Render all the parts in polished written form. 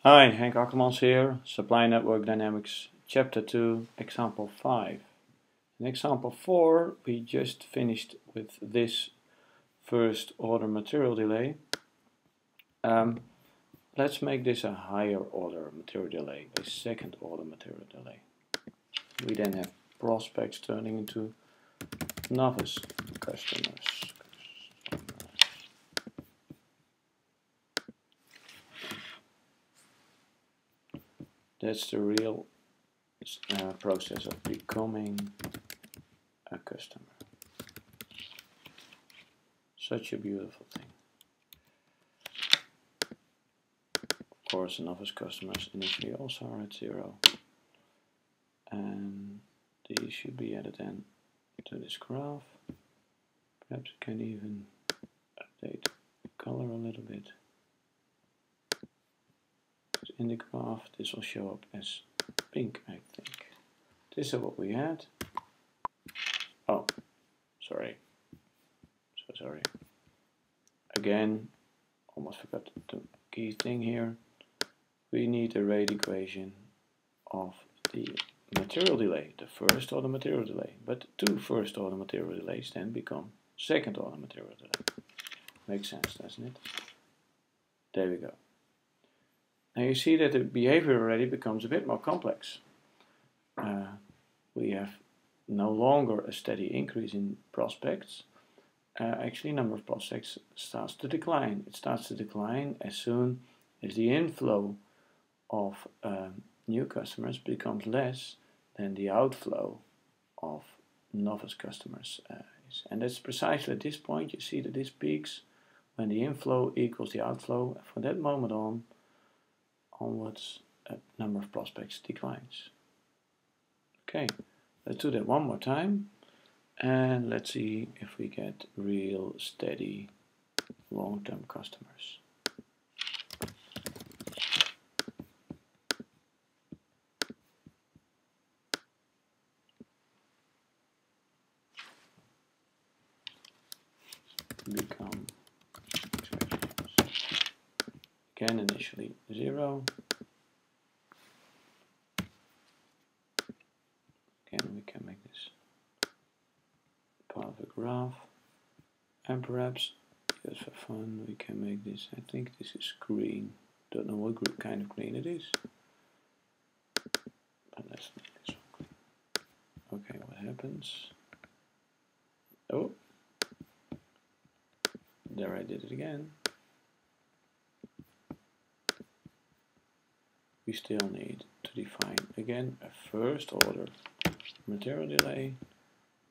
Hi, Henk Akkermans here, Supply Network Dynamics, Chapter 2, Example 5. In Example 4, we just finished with this first order material delay. Let's make this a higher order material delay, a second order material delay. We then have prospects turning into novice customers. That's the real process of becoming a customer. Such a beautiful thing. Of course, the novice customers initially also are at 0. And these should be added in to this graph. Perhaps we can even update the color a little bit. In the graph, this will show up as pink, I think. This is what we had. Oh, sorry. So sorry. Again, almost forgot the key thing here. We need a rate equation of the material delay, the first order material delay. But two first order material delays then become second order material delay. Makes sense, doesn't it? There we go. Now you see that the behavior already becomes a bit more complex. We have no longer a steady increase in prospects. Actually, number of prospects starts to decline. It starts to decline as soon as the inflow of new customers becomes less than the outflow of novice customers is. And that's precisely at this point. You see that this peaks when the inflow equals the outflow. From that moment onwards, a number of prospects declines. Okay, let's do that one more time, and let's see if we get real steady long-term customers. Become again initially 0. Again, we can make this part of a graph, and perhaps just for fun we can make this, I think this is green. Don't know what kind of green it is, but let's make this one green. Okay, what happens? Oh, there I did it again. We still need to define again a first order material delay,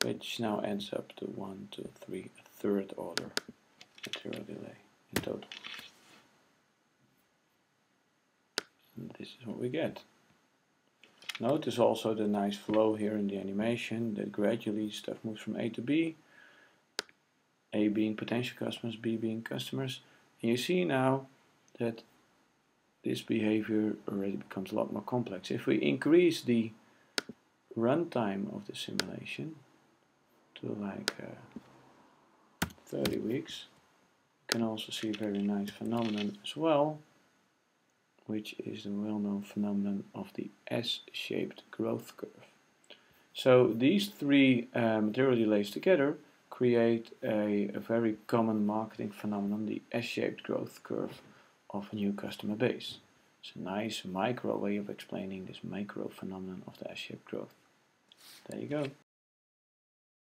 which now ends up to 1, 2, 3, a third order material delay in total. And this is what we get. Notice also the nice flow here in the animation, that gradually stuff moves from A to B, A being potential customers, B being customers. And you see now that this behavior already becomes a lot more complex. If we increase the runtime of the simulation to like 30 weeks, you can also see a very nice phenomenon as well, which is the well-known phenomenon of the S-shaped growth curve. So these three material delays together create a very common marketing phenomenon, the S-shaped growth curve of a new customer base. It's a nice micro way of explaining this macro phenomenon of the S-shaped growth. There you go.